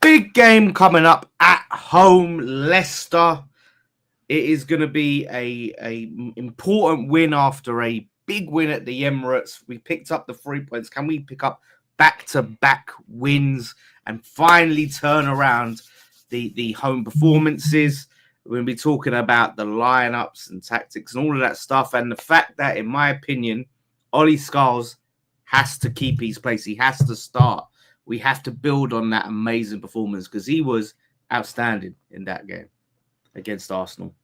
Big game coming up at home, Leicester. It is going to be a important win after a big win at the Emirates. We picked up the 3 points. Can we pick up back-to-back wins and finally turn around the home performances? We're going to be talking about the lineups and tactics and all of that stuff, and the fact that, in my opinion, Ollie Scarles has to keep his place. He has to start. We have to build on that amazing performance because he was outstanding in that game against Arsenal.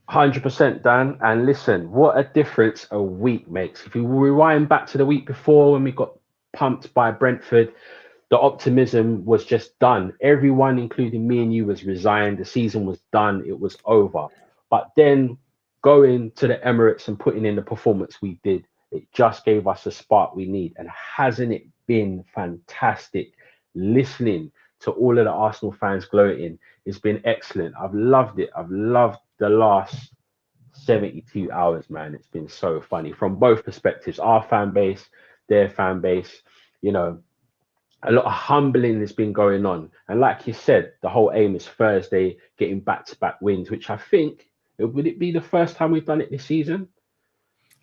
100%, Dan. And listen, what a difference a week makes. If you rewind back to the week before when we got pumped by Brentford, the optimism was just done. Everyone, including me and you, was resigned. The season was done. It was over. But then going to the Emirates and putting in the performance we did, it just gave us the spark we need. And hasn't it been fantastic listening to all of the Arsenal fans gloating? It's been excellent. I've loved it. I've loved the last 72 hours, man. It's been so funny from both perspectives, our fan base, their fan base. You know, a lot of humbling has been going on. And like you said, the whole aim is Thursday, getting back-to-back wins, which I think, would it be the first time we've done it this season?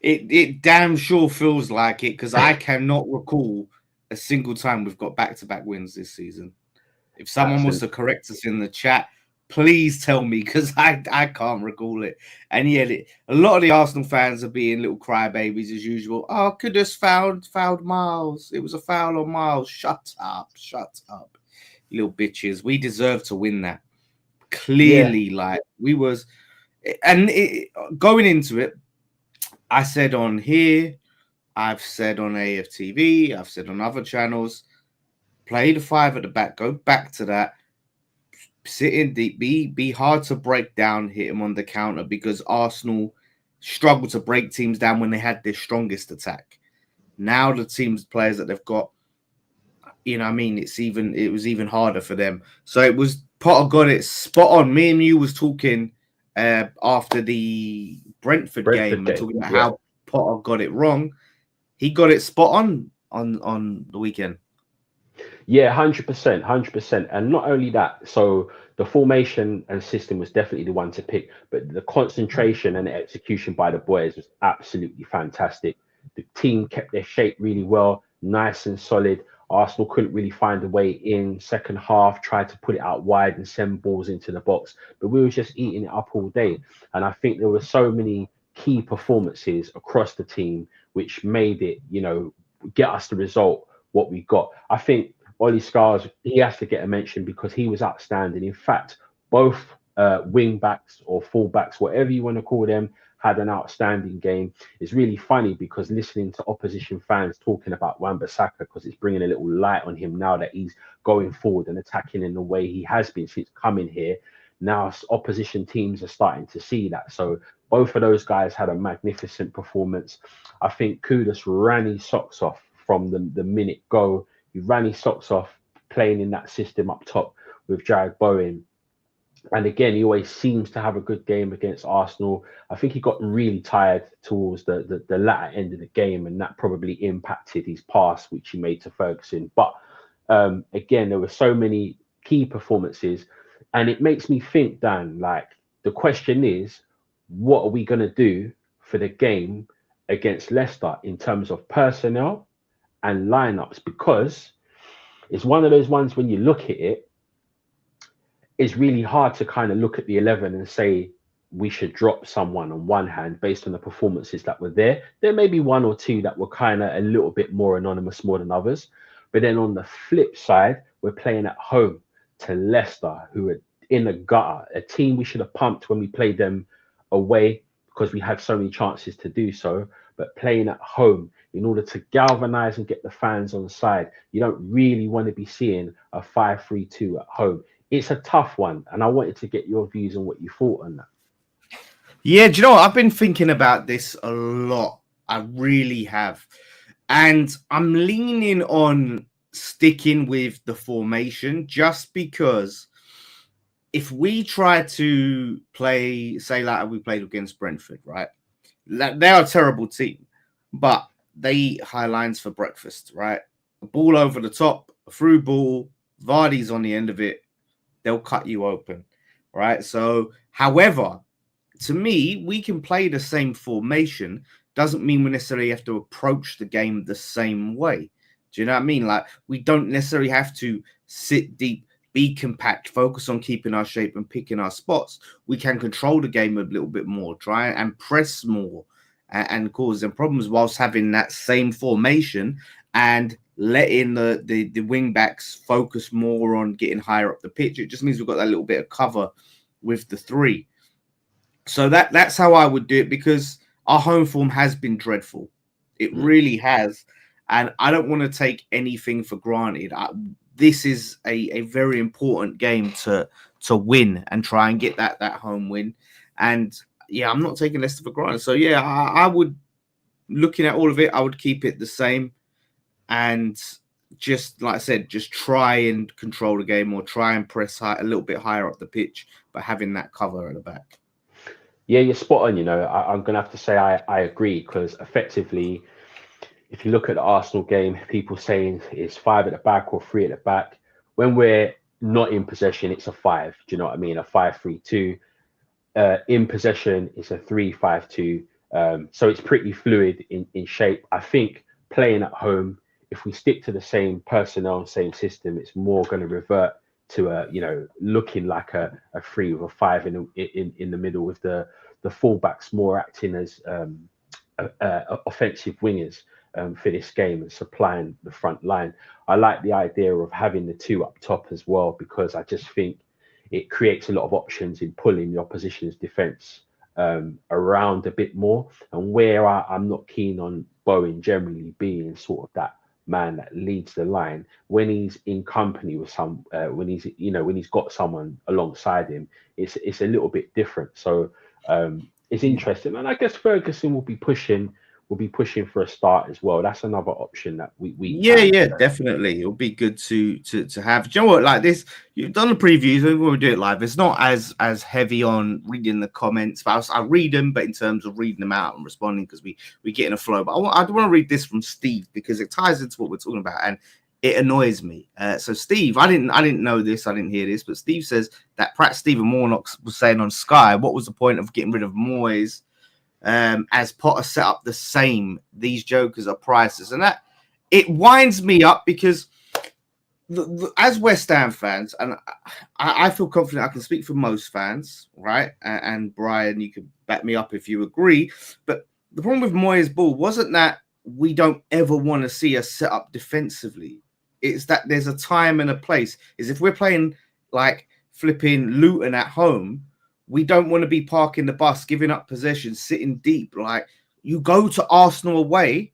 It damn sure feels like it because I cannot recall a single time we've got back-to-back wins this season. If someone wants Absolutely. to correct us in the chat, please tell me because I can't recall it. And yet, a lot of the Arsenal fans are being little crybabies as usual. Oh, could have fouled Miles. It was a foul on Miles. Shut up, you little bitches. We deserve to win that. Yeah, Clearly, like we was, and going into it, I said on here, I've said on AFTV, I've said on other channels, play the five at the back, go back to that, sit in deep, be hard to break down, hit him on the counter because Arsenal struggled to break teams down when they had their strongest attack. Now the teams players that they've got, you know, what I mean, it was even harder for them. So it was Potter got it spot on. Me and you was talking after the Brentford Brentford game and game. talking about Yeah. how Potter got it wrong. He got it spot on the weekend. Yeah, 100%, 100%. And not only that, so the formation and system was definitely the one to pick, but the concentration and the execution by the boys was absolutely fantastic. The team kept their shape really well, nice and solid. Arsenal couldn't really find a way in second half, tried to put it out wide and send balls into the box, but we were just eating it up all day. And I think there were so many key performances across the team which made it, get us the result what we got. I think Ollie Scars, he has to get a mention because he was outstanding. In fact, both wing backs or full backs, whatever you want to call them, had an outstanding game. It's really funny because listening to opposition fans talking about Wan-Bissaka because it's bringing a little light on him now that he's going forward and attacking in the way he has been since coming here. Now opposition teams are starting to see that. So both of those guys had a magnificent performance. I think Kudus ran his socks off from the minute go. He ran his socks off playing in that system up top with Jared Bowen. And again, he always seems to have a good game against Arsenal. I think he got really tired towards the latter end of the game, and that probably impacted his pass, which he made to Ferguson. But again, there were so many key performances, and it makes me think, Dan, like the question is, what are we going to do for the game against Leicester in terms of personnel and lineups? Because it's one of those ones when you look at it, it's really hard to kind of look at the 11 and say we should drop someone on one hand based on the performances that were there. There may be one or two that were kind of a little bit more anonymous more than others. But then on the flip side, we're playing at home to Leicester, who are in the gutter, a team we should have pumped when we played them away because we had so many chances to do so. But playing at home in order to galvanize and get the fans on side, you don't really want to be seeing a 5-3-2 at home. It's a tough one, and I wanted to get your views on what you thought on that. Yeah, do you know what? I've been thinking about this a lot. I really have. And I'm leaning on sticking with the formation just because if we try to play, say, like we played against Brentford, right? They're a terrible team, but they eat high lines for breakfast, right? A ball over the top, a through ball, Vardy's on the end of it, they'll cut you open, right? So, however, to me, we can play the same formation. Doesn't mean we necessarily have to approach the game the same way. Do you know what I mean? Like, we don't necessarily have to sit deep, be compact, focus on keeping our shape and picking our spots. We can control the game a little bit more, try and press more and cause them problems whilst having that same formation and letting the wing backs focus more on getting higher up the pitch. It just means we've got that little bit of cover with the three. So that's how I would do it, because our home form has been dreadful. It really has. And I don't want to take anything for granted. This is a very important game to win and try and get that home win. And yeah, I'm not taking Leicester for granted. So yeah, I would, looking at all of it, I would keep it the same. And just like I said, just try and control the game or try and press high, a little bit higher up the pitch, but having that cover at the back. Yeah, you're spot on. I'm going to have to say I agree, because effectively, if you look at the Arsenal game, people saying it's 5 at the back or 3 at the back. When we're not in possession, it's a 5. Do you know what I mean? A 5-3-2. In possession, it's a 3-5-2. So it's pretty fluid in shape. I think playing at home, if we stick to the same personnel and same system, it's more going to revert to looking like a 3 with a 5 in the middle, with the fullbacks more acting as offensive wingers for this game and supplying the front line. I like the idea of having the 2 up top as well, because I just think it creates a lot of options in pulling the opposition's defence around a bit more. And where I'm not keen on Bowen generally being sort of that man that leads the line, when he's in company with when he's got someone alongside him, it's a little bit different. So it's interesting, and I guess Ferguson will be pushing for a start as well. That's another option that we yeah, definitely. It'll be good to have. Do you know what? Like this, you've done the previews. When we do it live, it's not as heavy on reading the comments. But I read them, but in terms of reading them out and responding, because we get in a flow. But I want to read this from Steve, because it ties into what we're talking about, and it annoys me. So Steve, I didn't know this, I didn't hear this, but Steve says that perhaps Stephen Warnock was saying on Sky, what was the point of getting rid of Moyes? As Potter set up the same, these jokers are priceless. And that, it winds me up, because as West Ham fans, and I feel confident I can speak for most fans, right? And Brian, you can back me up if you agree. But the problem with Moyes' ball wasn't that we don't ever want to see us set up defensively. It's that there's a time and a place. Is if we're playing like flipping Luton at home, we don't want to be parking the bus, giving up possession, sitting deep. Like, you go to Arsenal away,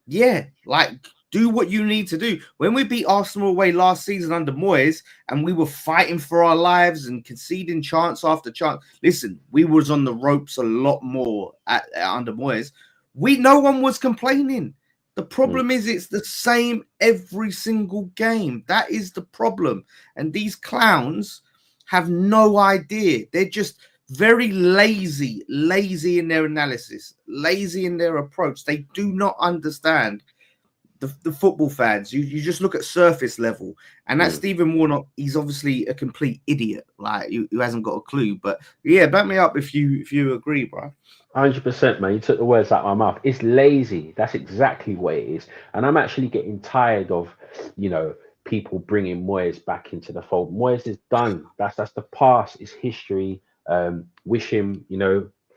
yeah, like, do what you need to do. When we beat Arsenal away last season under Moyes, and we were fighting for our lives and conceding chance after chance. Listen, we was on the ropes a lot more under Moyes. No one was complaining. The problem is it's the same every single game. That is the problem. And these clowns have no idea. They're just very lazy in their analysis, lazy in their approach. They do not understand the football fans. You just look at surface level, and that Stephen Warnock, he's obviously a complete idiot, like who hasn't got a clue. But yeah, back me up if you agree, bro. 100%, man. You took the words out of my mouth. It's lazy. That's exactly what it is. And I'm actually getting tired of, people bringing Moyes back into the fold. Moyes is done. That's the past. It's history. Wish him,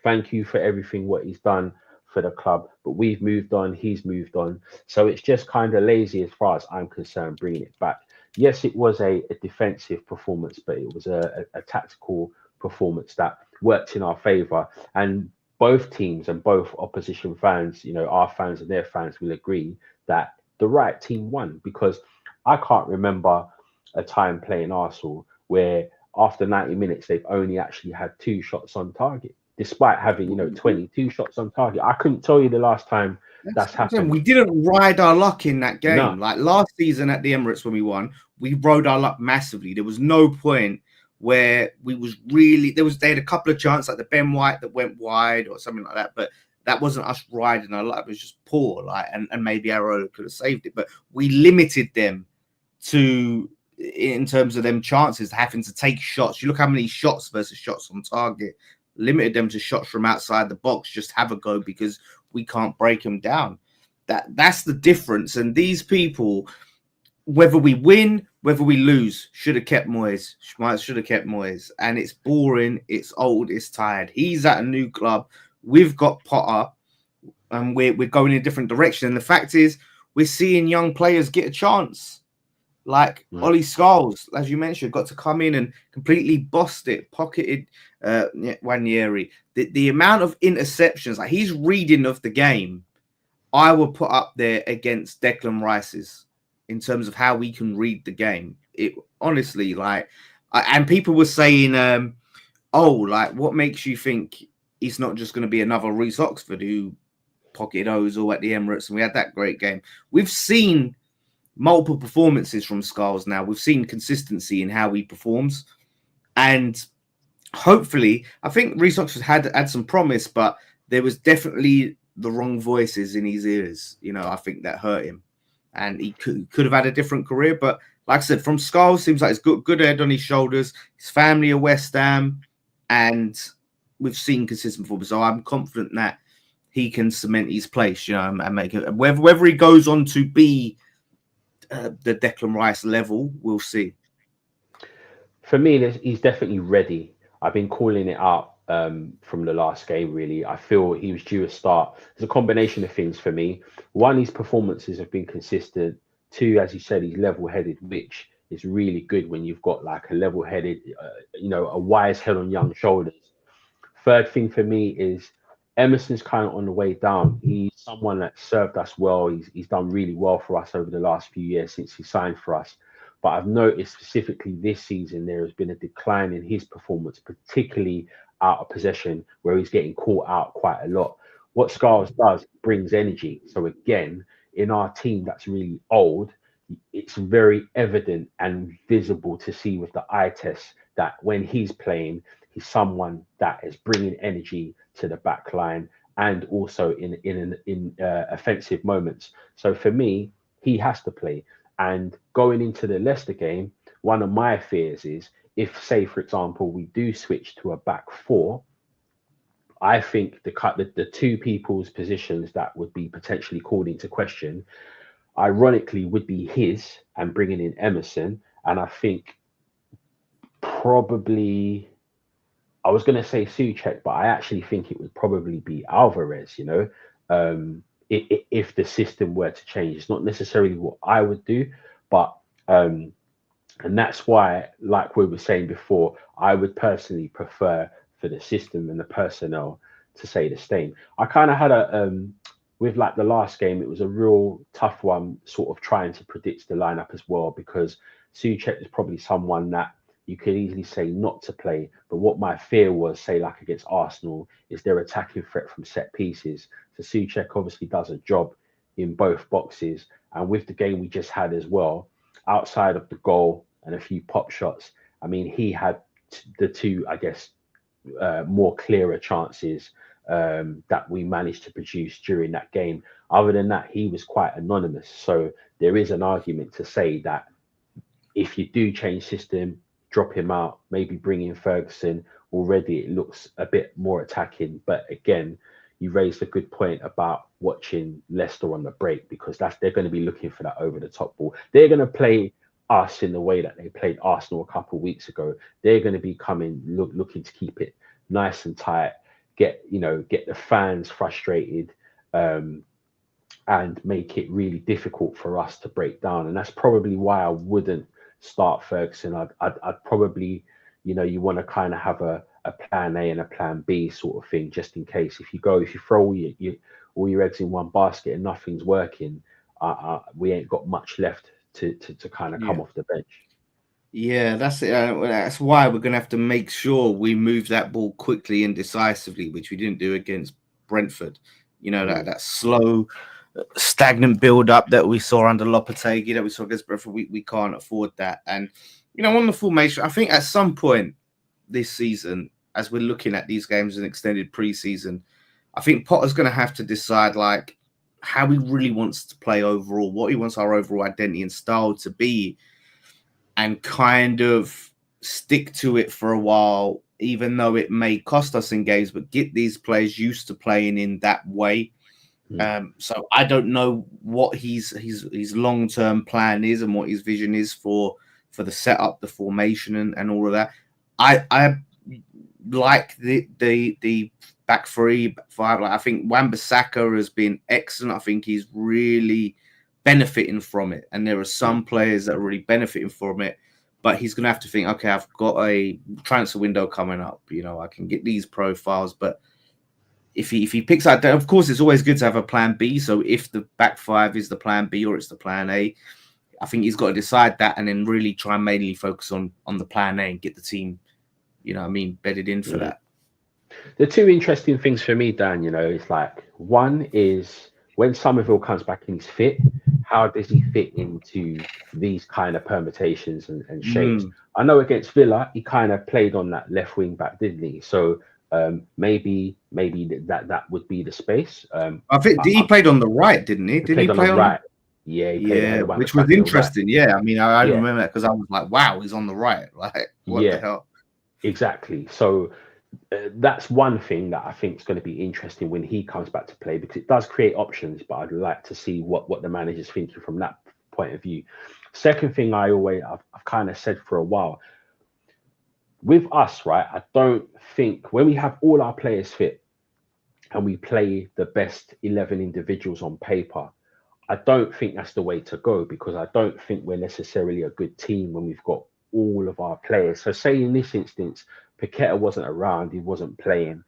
thank you for everything what he's done for the club. But we've moved on. He's moved on. So it's just kind of lazy as far as I'm concerned, bringing it back. Yes, it was a defensive performance, but it was a tactical performance that worked in our favour. And both teams and both opposition fans, our fans and their fans will agree that the right team won, because I can't remember a time playing Arsenal where after 90 minutes they've only actually had 2 shots on target, despite having 22 shots on target. I couldn't tell you the last time that's happened. We didn't ride our luck in that game. No. Like last season at the Emirates when we won, we rode our luck massively. There was no point where we was really they had a couple of chances, like the Ben White that went wide or something like that, but that wasn't us riding our luck. It was just poor, like, and maybe Arrow could have saved it, but we limited them to in terms of them chances, having to take shots. You look how many shots versus shots on target, limited them to shots from outside the box. Just have a go because we can't break them down. That's the difference. And these people, whether we win, whether we lose, should have kept Moyes. Should have kept Moyes. And it's boring. It's old. It's tired. He's at a new club. We've got Potter, and we're going in a different direction. And the fact is, we're seeing young players get a chance. Like Ollie Scarles, as you mentioned, got to come in and completely bossed it, pocketed Wanyeri. The amount of interceptions, like he's reading of the game, I will put up there against Declan Rice's in terms of how we can read the game. It honestly, like, and people were saying, like, what makes you think he's not just going to be another Reece Oxford who pocketed Ozil at the Emirates and we had that great game? We've seen multiple performances from Scarles now. We've seen consistency in how he performs. And hopefully, I think Reece Oxford had some promise, but there was definitely the wrong voices in his ears. You know, I think that hurt him. And he could have had a different career. But like I said, from Scarles, seems like he's got good head on his shoulders. His family are West Ham. And we've seen consistent performance. So I'm confident that he can cement his place, you know, and make it. Whether he goes on to be the Declan Rice level, we'll see. For me, he's definitely ready. I've been calling it out from the last game, really. I feel he was due a start. There's a combination of things for me. One, his performances have been consistent. Two, as you said, he's level-headed, which is really good when you've got like a level-headed, a wise head on young shoulders. Third thing for me is Emerson's kind of on the way down. He's someone that served us well. He's done really well for us over the last few years since he signed for us. But I've noticed specifically this season, there has been a decline in his performance, particularly out of possession, where he's getting caught out quite a lot. What Scarles does brings energy. So again, in our team that's really old, it's very evident and visible to see with the eye test that when he's playing, he's someone that is bringing energy to the back line and also in offensive moments. So for me, he has to play. And going into the Leicester game, one of my fears is if, say, for example, we do switch to a back four, I think the two people's positions that would be potentially called into question, ironically, would be his and bringing in Emerson. And I think probably, I was going to say Souček, but I actually think it would probably be Alvarez, if the system were to change. It's not necessarily what I would do, but and that's why, like we were saying before, I would personally prefer for the system and the personnel to say the same. I kind of had with like the last game, it was a real tough one, sort of trying to predict the lineup as well, because Souček is probably someone that you could easily say not to play. But what my fear was, say, like against Arsenal, is their attacking threat from set pieces. So Souček obviously does a job in both boxes. And with the game we just had as well, outside of the goal and a few pop shots, I mean, he had the two, I guess, more clearer chances that we managed to produce during that game. Other than that, he was quite anonymous. So there is an argument to say that if you do change system, drop him out, maybe bring in Ferguson, already it looks a bit more attacking. But again, you raised a good point about watching Leicester on the break, because they're going to be looking for that over the top ball. They're going to play us in the way that they played Arsenal a couple of weeks ago. They're going to be looking to keep it nice and tight, get the fans frustrated, and make it really difficult for us to break down. And that's probably why I wouldn't start Ferguson. I'd probably, you want to kind of have a plan A and a plan B sort of thing, just in case. If you throw all your eggs in one basket and nothing's working, we ain't got much left to kind of come off the bench. Yeah, that's it. That's why we're going to have to make sure we move that ball quickly and decisively, which we didn't do against Brentford. That slow, stagnant build-up that we saw under Lopetegui, that we saw against Brentford, we can't afford that. And, on the formation, I think at some point this season, as we're looking at these games in extended pre-season, I think Potter's going to have to decide, like, how he really wants to play overall, what he wants our overall identity and style to be. and kind of stick to it for a while, even though it may cost us in games, but get these players used to playing in that way. So I don't know what his long-term plan is and what his vision is for the setup, the formation, and all of that. I like the back three, back five. Like, I think Wan-Bissaka has been excellent. I think he's really benefiting from it, and there are some players that are really benefiting from it. But he's going to have to think, okay, I've got a transfer window coming up. You know, I can get these profiles, but if he picks out, of course, it's always good to have a plan B. So if the back five is the plan B or it's the plan A, I think he's got to decide that and then really try and mainly focus on the plan A and get the team, you know what I mean, bedded in for that. The two interesting things for me, Dan, you know, is like, one is when Somerville comes back and he's fit, how does he fit into these kind of permutations and shapes? I know against Villa, he kind of played on that left wing back, didn't he? So maybe that would be the space. I think he played on the right, didn't he? Did he play on the right? Yeah, he played ahead of which was interesting. Right. Yeah, I mean, I remember that because I was like, wow, he's on the right. Like, what the hell? Exactly. So that's one thing that I think is going to be interesting when he comes back to play, because it does create options, but I'd like to see what the manager's thinking from that point of view. Second thing I've kind of said for a while, with us, right, I don't think when we have all our players fit and we play the best 11 individuals on paper, I don't think that's the way to go, because I don't think we're necessarily a good team when we've got all of our players. So say in this instance, Paqueta wasn't around, he wasn't playing,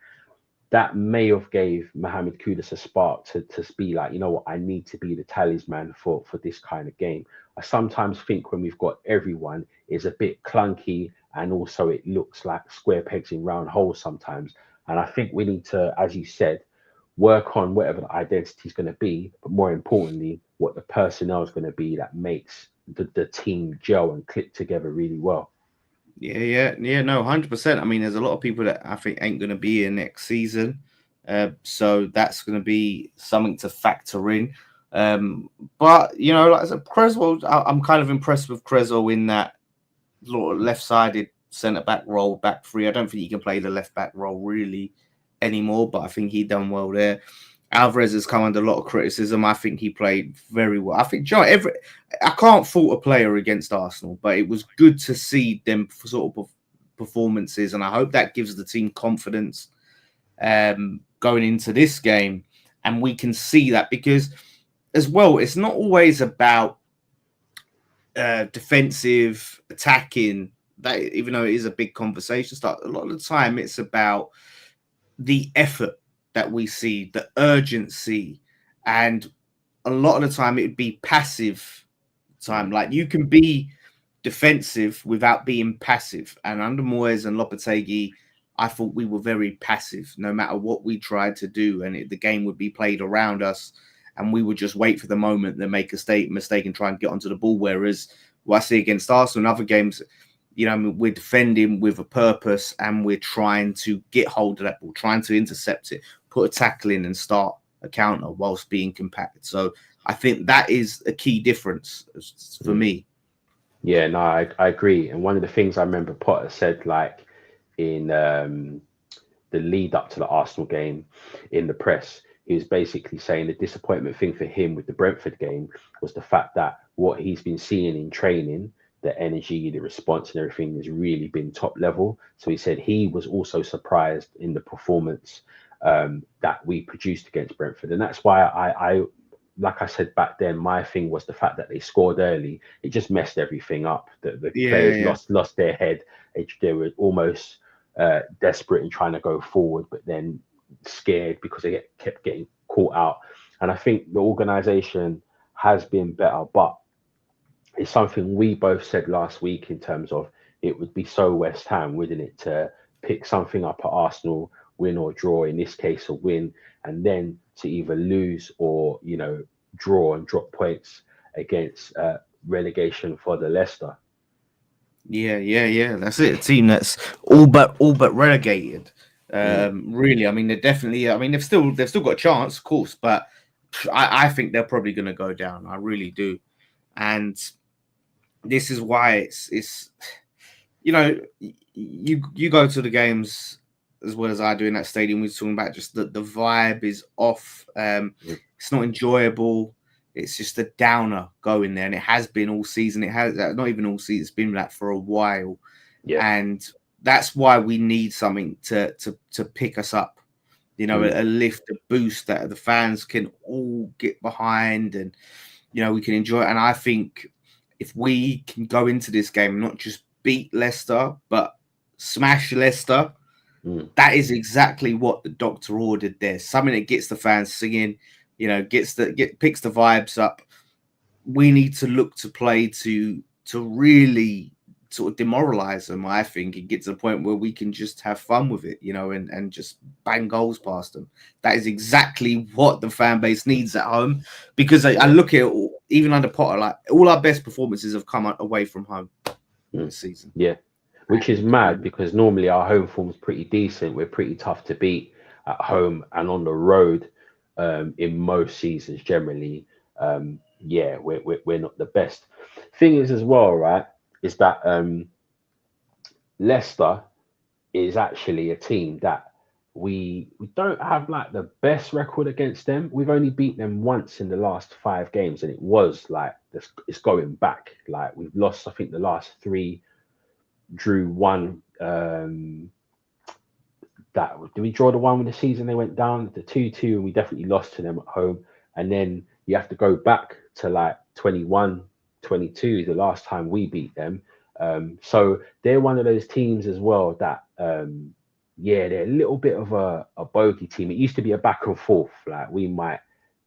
that may have gave Mohamed Kudus a spark to be like, you know what, I need to be the talisman for this kind of game. I sometimes think when we've got everyone, it's a bit clunky, and also it looks like square pegs in round holes sometimes. And I think we need to, as you said, work on whatever the identity is going to be, but more importantly, what the personnel is going to be that makes the team gel and click together really well. Yeah, no, 100%. I mean, there's a lot of people that I think ain't going to be here next season. So that's going to be something to factor in. But, you know, like I said, Creswell, I'm kind of impressed with Creswell in that left-sided centre-back role, back three. I don't think he can play the left-back role really anymore, but I think he done well there. Alvarez has come under a lot of criticism. I think he played very well. I think, John, I can't fault a player against Arsenal, but it was good to see them sort of performances, and I hope that gives the team confidence going into this game. And we can see that, because as well, it's not always about defensive attacking, that even though it is a big conversation start, a lot of the time it's about the effort that we see, the urgency, and a lot of the time it would be passive time. Like, you can be defensive without being passive. And under Moyes and Lopetegui, I thought we were very passive no matter what we tried to do, and the game would be played around us, and we would just wait for the moment to make a mistake and try and get onto the ball. Whereas what I see against Arsenal in other games, you know, we're defending with a purpose, and we're trying to get hold of that ball, trying to intercept it, put a tackle in and start a counter whilst being compact. So I think that is a key difference for me. Yeah, no, I agree. And one of the things I remember Potter said, like in the lead up to the Arsenal game in the press, he was basically saying the disappointment thing for him with the Brentford game was the fact that what he's been seeing in training, the energy, the response and everything has really been top level. So he said he was also surprised in the performance that we produced against Brentford. And that's why I like I said back then, my thing was the fact that they scored early. It just messed everything up. The players lost their head. They were almost desperate in trying to go forward, but then scared because they kept getting caught out. And I think the organisation has been better, but it's something we both said last week in terms of it would be so West Ham, wouldn't it, to pick something up at Arsenal, win or draw, in this case a win, and then to either lose or, you know, draw and drop points against relegation for the Leicester. Yeah. That's it. A team that's all but relegated. Really, I mean, they're definitely. I mean, they've still got a chance, of course, but I think they're probably going to go down. I really do, and this is why it's you know, you go to the games as well as I do in that stadium. We're talking about just the vibe is off. It's not enjoyable. It's just a downer going there, and it has been all season. It has not even all season. It's been that for a while, Yeah. and that's why we need something to pick us up. You know, a lift, a boost that the fans can all get behind, and we can enjoy it. And I think if we can go into this game, not just beat Leicester, but smash Leicester, that is exactly what the doctor ordered there. Something that gets the fans singing, picks the vibes up. We need to look to play to really sort of demoralize them, I think, and get to the point where we can just have fun with it, and just bang goals past them. That is exactly what the fan base needs at home, because I look at it, even under Potter, like all our best performances have come away from home this season. Yeah, which is mad because normally our home form's pretty decent. We're pretty tough to beat at home and on the road in most seasons generally. Yeah, we're not the best. Thing is as well, right, is that Leicester is actually a team that we don't have like the best record against them. We've only beat them once in the last 5 games, and it was like this. It's going back. Like we've lost, I think, the last three, drew one. That did we draw the one when the season they went down the 2-2, and we definitely lost to them at home. And then you have to go back to like 21, 22, the last time we beat them. So they're one of those teams as well that yeah, they're a little bit of a bogey team. It used to be a back and forth, like we might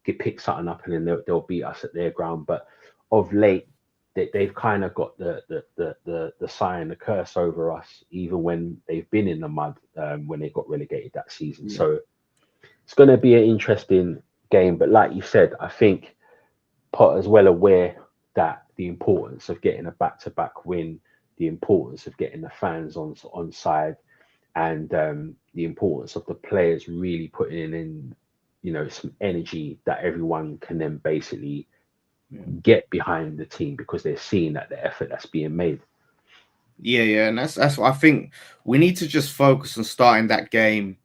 get pick something up and then they'll beat us at their ground. But of late, they've kind of got the sign, the curse over us, even when they've been in the mud when they got relegated that season. Yeah. So it's going to be an interesting game. But like you said, I think Potter's well aware that the importance of getting a back-to-back win, the importance of getting the fans on side, and the importance of the players really putting in, some energy that everyone can then basically get behind the team because they're seeing that the effort that's being made. Yeah, and that's what I think. We need to just focus on starting that game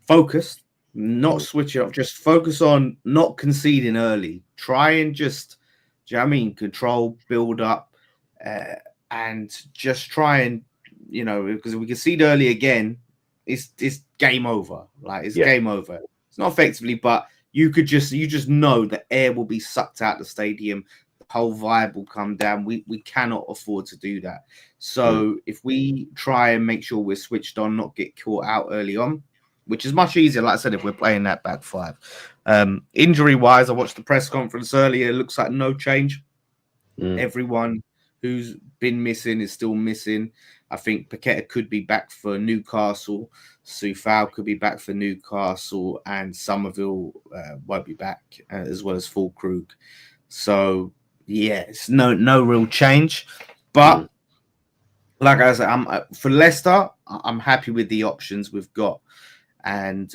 focused, not switch it up. Just focus on not conceding early. Try and just, do you know what I mean, control, build up, and just try and, because if we concede early again, it's game over. Like it's game over. It's not effectively, but you just know the air will be sucked out the stadium. The whole vibe will come down. We cannot afford to do that. So if we try and make sure we're switched on, not get caught out early on, which is much easier, like I said, if we're playing that back five. Injury-wise, I watched the press conference earlier. It looks like no change. Everyone who's been missing is still missing. I think Paqueta could be back for Newcastle. Soufal could be back for Newcastle. And Somerville won't be back, as well as Fulkrug. So, yeah, it's no real change. But, like I said, for Leicester, I'm happy with the options we've got. And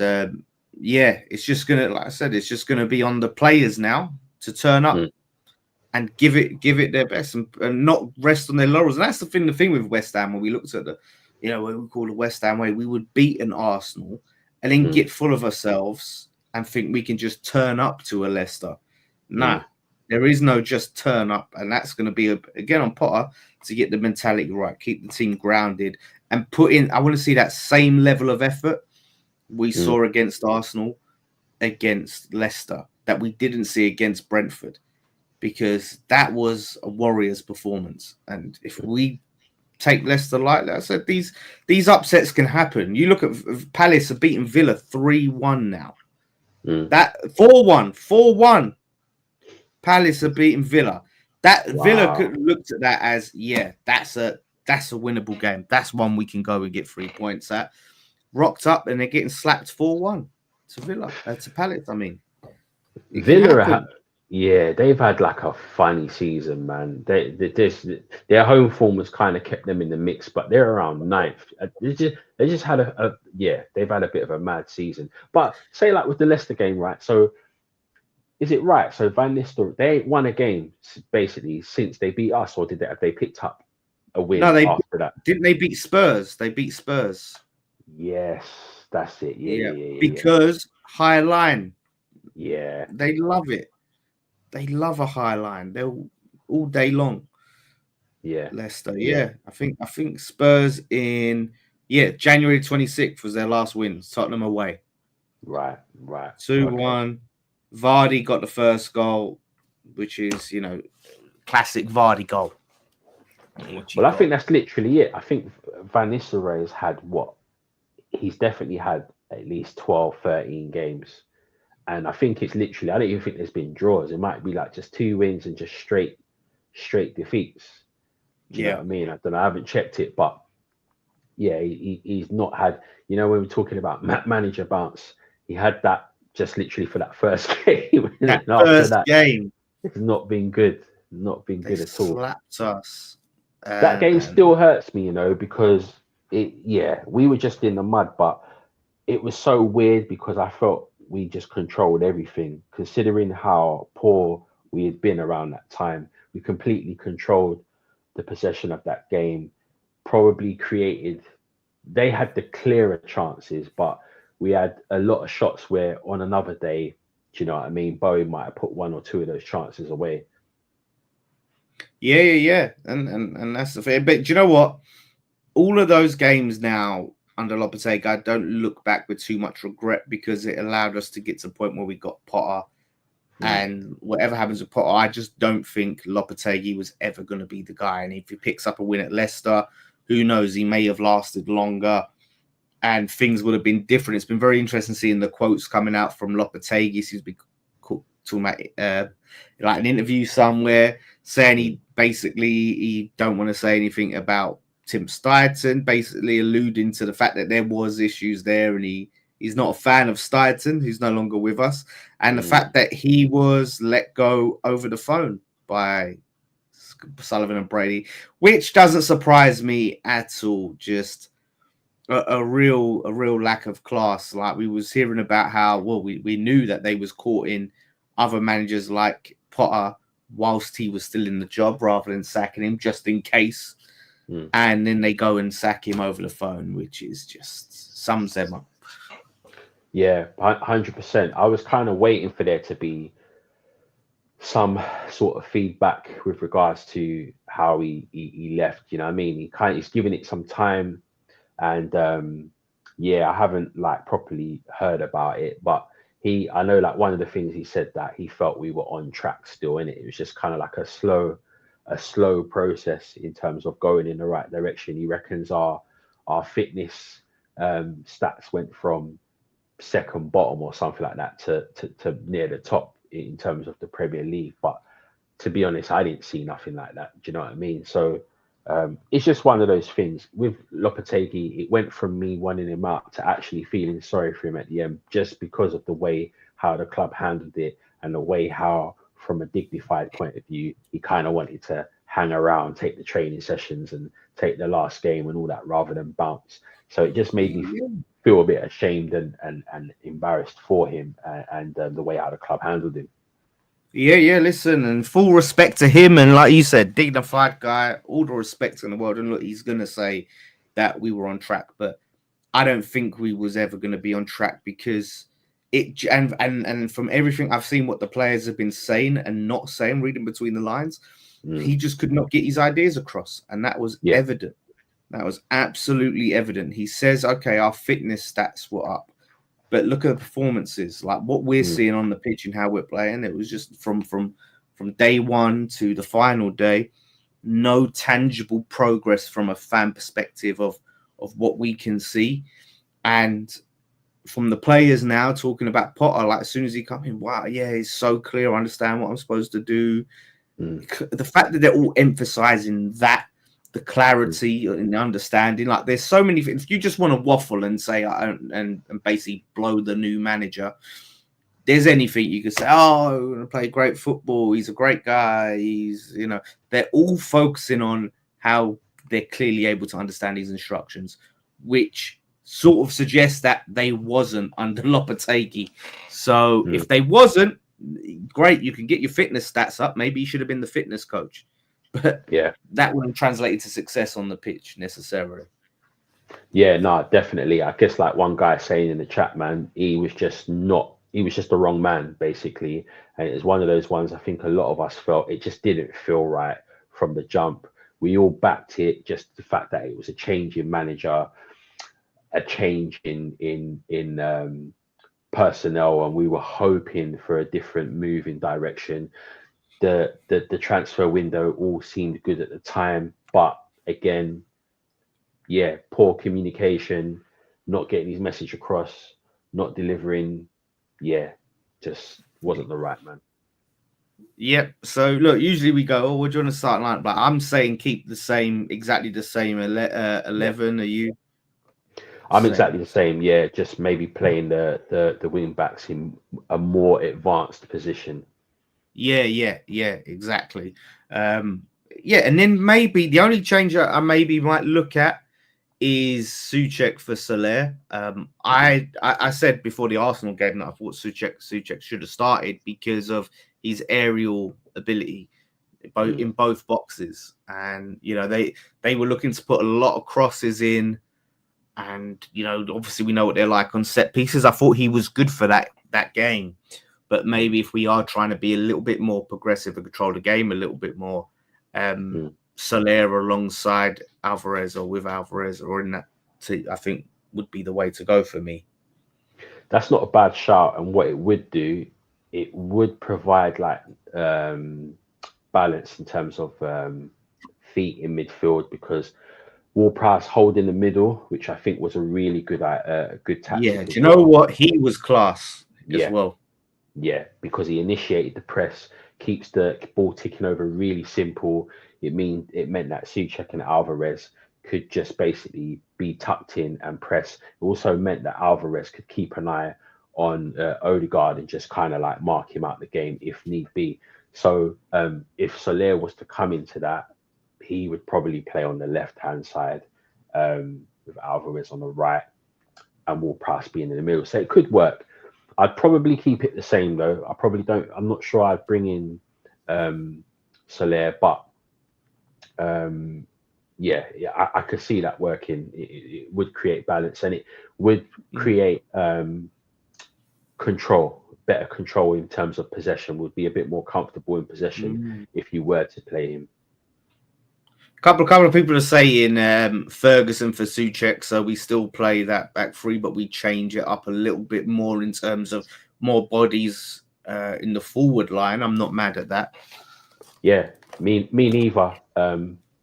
yeah, it's just gonna, like I said, it's just gonna be on the players now to turn up and give it their best and not rest on their laurels. And that's the thing with West Ham, when we looked at what we call the West Ham way, we would beat an Arsenal and then get full of ourselves and think we can just turn up to a Leicester. Nah, there is no just turn up, and that's going to be again on Potter to get the mentality right, keep the team grounded, and put in. I want to see that same level of effort we saw against Arsenal, against Leicester, that we didn't see against Brentford, because that was a Warriors performance. And if we take Leicester like that, I said, these upsets can happen. You look at Palace have beaten Villa 3-1 now. That 4-1. Palace have beaten Villa. That Villa could looked at that as, that's a winnable game. That's one we can go and get 3 points at. Rocked up and they're getting slapped 4-1 to Villa, to Palace. I mean, Villa, they've had like a funny season, man. Their home form has kind of kept them in the mix, but they're around ninth. They just had they've had a bit of a mad season. But say like with the Leicester game, right? So is it right? So Van Nistelrooy, they ain't won a game basically since they beat us, or have they picked up a No, win they after that? didn't. They beat Spurs. They beat Spurs. Yes, that's it. Yeah, Yeah, yeah, yeah, yeah, yeah. because high line. Yeah, They love it. They love a high line. They'll all day long. yeah, Leicester. yeah. Yeah, I think Spurs in January 26th was their last win. Tottenham away. Right, right. Okay. 2-1. Vardy got the first goal, which is classic Vardy goal. What you Well, I got? think that's literally it. I think Van Nistelrooy has had what? He's definitely had at least 12, 13 games. And I think it's literally, I don't even think there's been draws. It might be like just 2 wins and just straight defeats. Do you know what Yeah. I mean? I don't know. I haven't checked it, but yeah, he's not had, when we're talking about manager bounce, he had that just literally for that first game. And That then after first that, game, it's not been good. Not been they good at all. slapped us. That game And still hurts me, because we were just in the mud, but it was so weird because I felt we just controlled everything, considering how poor we had been around that time. We completely controlled the possession of that game, probably created, they had the clearer chances, but we had a lot of shots where on another day, do you know what I mean? Bowie might have put one or two of those chances away. yeah. And that's the thing. But do you know what? All of those games now under Lopetegui, I don't look back with too much regret because it allowed us to get to the point where we got Potter. And whatever happens with Potter, I just don't think Lopetegui was ever going to be the guy. And if he picks up a win at Leicester, who knows? He may have lasted longer and things would have been different. It's been very interesting seeing the quotes coming out from Lopetegui. He's been talking about like an interview somewhere saying he don't want to say anything about Tim Steidten, basically alluding to the fact that there was issues there and he's not a fan of Steidten, who's no longer with us, and the fact that he was let go over the phone by Sullivan and Brady, which doesn't surprise me at all. Just a real lack of class. Like we was hearing about how we knew that they was caught in other managers like Potter whilst he was still in the job rather than sacking him just in case. And then they go and sack him over the phone, which is just sums them up. Yeah, 100%. I was kind of waiting for there to be some sort of feedback with regards to how he left. You know what I mean? He's giving it some time, and I haven't like properly heard about it, but I know like one of the things he said that he felt we were on track still in it. It was just kind of like a slow process in terms of going in the right direction. He reckons our fitness stats went from second bottom or something like that to near the top in terms of the Premier League. But to be honest, I didn't see nothing like that. Do you know what I mean? So it's just one of those things with Lopetegui. It went from me wanting him out to actually feeling sorry for him at the end, just because of the way how the club handled it and the way how, from a dignified point of view, he kind of wanted to hang around, take the training sessions and take the last game and all that rather than bounce. So it just made me feel a bit ashamed and embarrassed for him and the way how the club handled him. Yeah, listen, and full respect to him. And like you said, dignified guy, all the respect in the world. And look, he's going to say that we were on track, but I don't think we was ever going to be on track because and from everything I've seen, what the players have been saying and not saying, reading between the lines, he just could not get his ideas across. And that was evident. That was absolutely evident. He says, okay, our fitness stats were up. But look at the performances, like what we're seeing on the pitch and how we're playing. It was just from day one to the final day, no tangible progress from a fan perspective of what we can see. And from the players now talking about Potter, like as soon as he come in, wow, yeah, he's so clear. I understand what I'm supposed to do. The fact that they're all emphasizing that, the clarity and understanding, like there's so many things. If you just want to waffle and say and basically blow the new manager, there's anything you could say. Oh, we're gonna play great football. He's a great guy. They're all focusing on how they're clearly able to understand these instructions, which sort of suggests that they wasn't under Lopetegui. So if they wasn't, great, you can get your fitness stats up. Maybe you should have been the fitness coach, but Yeah. that wouldn't translate to success on the pitch necessarily. Yeah, no, definitely. I guess like one guy saying in the chat, man, he was just the wrong man, basically. And it's one of those ones I think a lot of us felt it just didn't feel right from the jump. We all backed it, just the fact that it was a change in manager, a change in personnel, and we were hoping for a different move in direction. The transfer window all seemed good at the time, but again, yeah, poor communication, not getting his message across, not delivering. Yeah, just wasn't the right man. Yep. So look, usually we go, oh, what do you want to start line? But I'm saying keep the same, exactly the same 11. Are you? I'm Same. exactly the same. Yeah, just maybe playing the wing backs in a more advanced position. Yeah, exactly. Yeah, and then maybe the only change I maybe might look at is Souček for Soler. I said before the Arsenal game that I thought Souček should have started because of his aerial ability in both boxes, and they were looking to put a lot of crosses in, and obviously we know what they're like on set pieces. I thought he was good for that game, but maybe if we are trying to be a little bit more progressive and control the game a little bit more, Soler alongside Alvarez or with Alvarez or in that, I think would be the way to go for me. That's not a bad shout, and what it would do, it would provide like balance in terms of feet in midfield, because Ward-Prowse hold in the middle, which I think was a really good tactic Yeah, do as you know well. what? He was class as Yeah, well. yeah, because he initiated the press, keeps the ball ticking over really simple. It meant that Souček and Alvarez could just basically be tucked in and press. It also meant that Alvarez could keep an eye on Odegaard and just kind of like mark him out the game if need be. So if Soler was to come into that, he would probably play on the left-hand side with Alvarez on the right and Ward-Prowse being in the middle. So it could work. I'd probably keep it the same though. I'm not sure I'd bring in Soler, but yeah, I could see that working. It would create balance, and it would create better control in terms of possession. Would be a bit more comfortable in possession if you were to play him. Couple of people are saying Ferguson for Souček, so we still play that back three, but we change it up a little bit more in terms of more bodies in the forward line. I'm not mad at that. Yeah, me neither.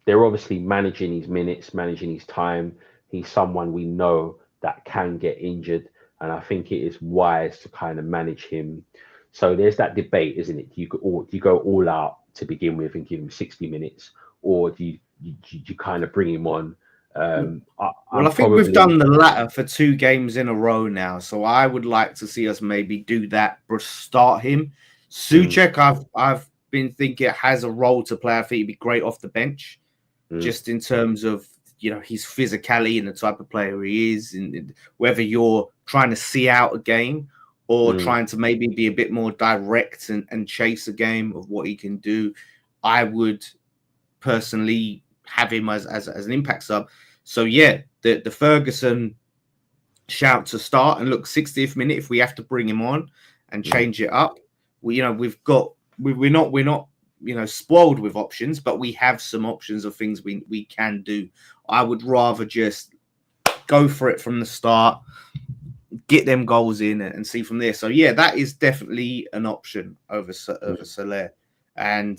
They're obviously managing his minutes, managing his time. He's someone we know that can get injured, and I think it is wise to kind of manage him. So there's that debate, isn't it? Do you go all out to begin with and give him 60 minutes, or do you kind of bring him on? I think we've done the latter for 2 games in a row now, so I would like to see us maybe do that, start him. Souček, I've been thinking has a role to play. I think he'd be great off the bench, just in terms of his physicality and the type of player he is, and whether you're trying to see out a game or trying to maybe be a bit more direct and chase a game of what he can do. I would personally have him as an impact sub. So yeah, the Ferguson shout to start, and look, 60th minute if we have to bring him on and change it up. We're not spoiled with options, but we have some options of things we can do. I would rather just go for it from the start, get them goals in, and see from there. So yeah, that is definitely an option over Soler. And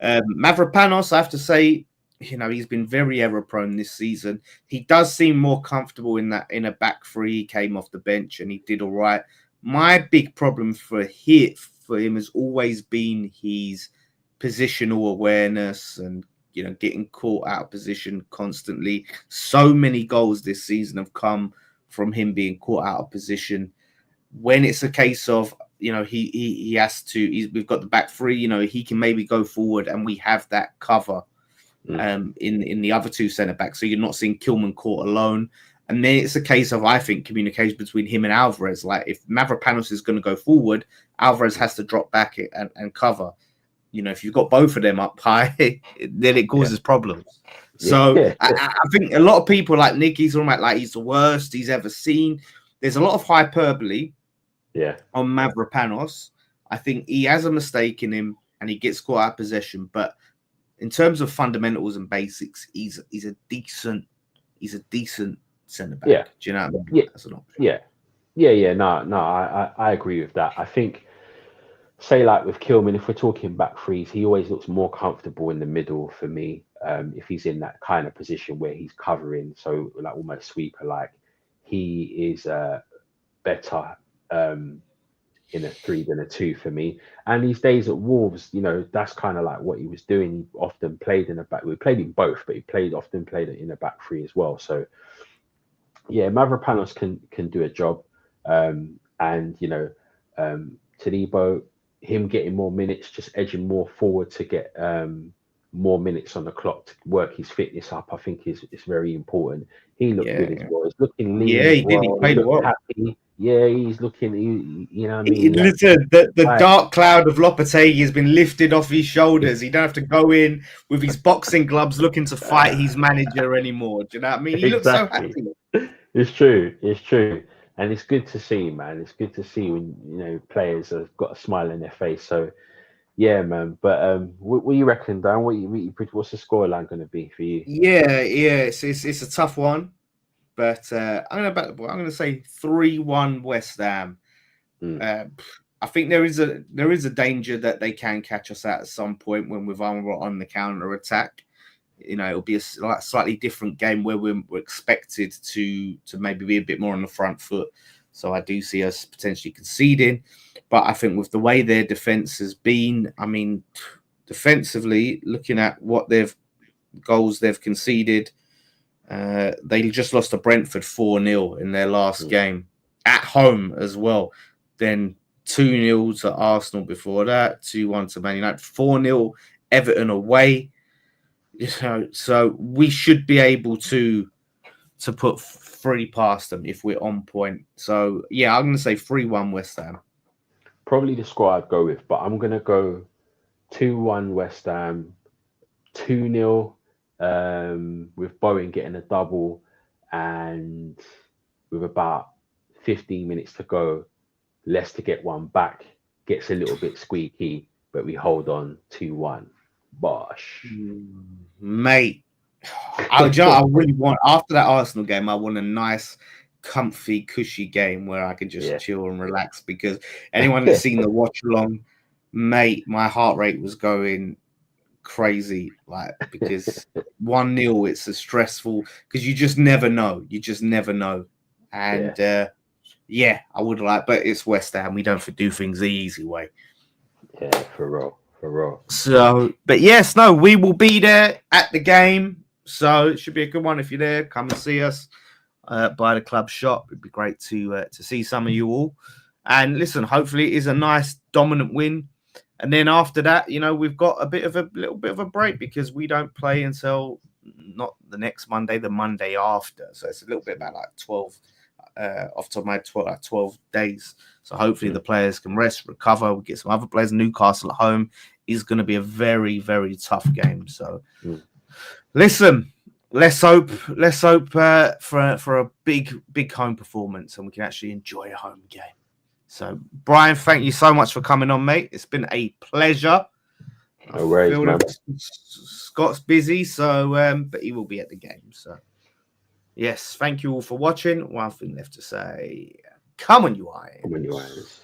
Mavropanos, I have to say, he's been very error prone this season. He does seem more comfortable in a back three. He came off the bench and he did all right. My big problem for him has always been his positional awareness and getting caught out of position constantly. So many goals this season have come from him being caught out of position. When it's a case of he has to, we've got the back three, he can maybe go forward and we have that cover in the other 2 centre backs. So you're not seeing Kilman caught alone. And then it's a case of, I think, communication between him and Alvarez. Like, if Mavropanos is going to go forward, Alvarez has to drop back and cover. You know, if you've got both of them up high, then it causes problems. So I think a lot of people like Nicky's talking about like he's the worst he's ever seen. There's a lot of hyperbole on Mavropanos. I think he has a mistake in him and he gets caught out of possession. But in terms of fundamentals and basics, he's a decent centre back. Yeah. Do you know what I mean? That's an option. No, I agree with that. I think, say like with Kilman, if we're talking back threes, he always looks more comfortable in the middle for me. If he's in that kind of position where he's covering, so like almost sweeper, like he is better in a 3 than a 2 for me. And these days at Wolves, you know, that's kind of like what he was doing. He often played in a back. We played in both, but he often played in a back 3 as well. So yeah, Mavropanos can do a job. And you know, Todibo, him getting more minutes, just edging more forward to get more minutes on the clock to work his fitness up, I think is very important. He looked good as well. He's looking lean. Yeah, he did. He played well. Happy. Yeah, he's looking. You know what I mean? Listen, the dark cloud of Lopetegui has been lifted off his shoulders. He don't have to go in with his boxing gloves looking to fight his manager anymore. Do you know what I mean? He looks so happy. It's true. It's true. And it's good to see, man. It's good to see when, you know, players have got a smile on their face. So, yeah, man. But what you reckon, Dan? What's the scoreline going to be for you? Yeah. It's a tough one, but I'm going to say 3-1 West Ham. I think there is a danger that they can catch us at some point when we're vulnerable on the counter attack. You know, it'll be a slightly different game where we're expected to maybe be a bit more on the front foot. So I do see us potentially conceding. But I think with the way their defense has been, I mean, defensively, looking at what goals they've conceded, they just lost to Brentford 4-0 in their last game at home as well. Then 2-0 to Arsenal before that, 2-1 to Man United, 4-0 Everton away. You know, so we should be able to put 3 past them if we're on point. So yeah, I'm going to say 3-1 West Ham. Probably the score I'd go with, but I'm going to go 2-1 West Ham, 2-0 with Bowen getting a double, and with about 15 minutes to go, Leicester get one back, gets a little bit squeaky, but we hold on 2-1. Bosh. Mate, I really want, after that Arsenal game, I want a nice, comfy, cushy game where I can just chill and relax, because anyone that's seen the watch along, mate, my heart rate was going crazy, like, because 1-0, it's a stressful, because you just never know. And I would like, but it's West Ham. We don't do things the easy way. Yeah, for real. So, but yes, no, we will be there at the game. So it should be a good one. If you're there, come and see us by the club shop. It'd be great to see some of you all. And listen, hopefully it is a nice dominant win. And then after that, you know, we've got a little bit of a break, because we don't play until not the next Monday, the Monday after. So it's a little bit about like 12 off the top of my 12 days. So hopefully the players can rest, recover. We get some other players. Newcastle at home is going to be a very, very tough game. So listen, let's hope for a big home performance, and we can actually enjoy a home game. So Brian, thank you so much for coming on, mate. It's been a pleasure. No worries, man. Scott's busy, so but he will be at the game. So yes, thank you all for watching. One thing left to say: come on, you Irons.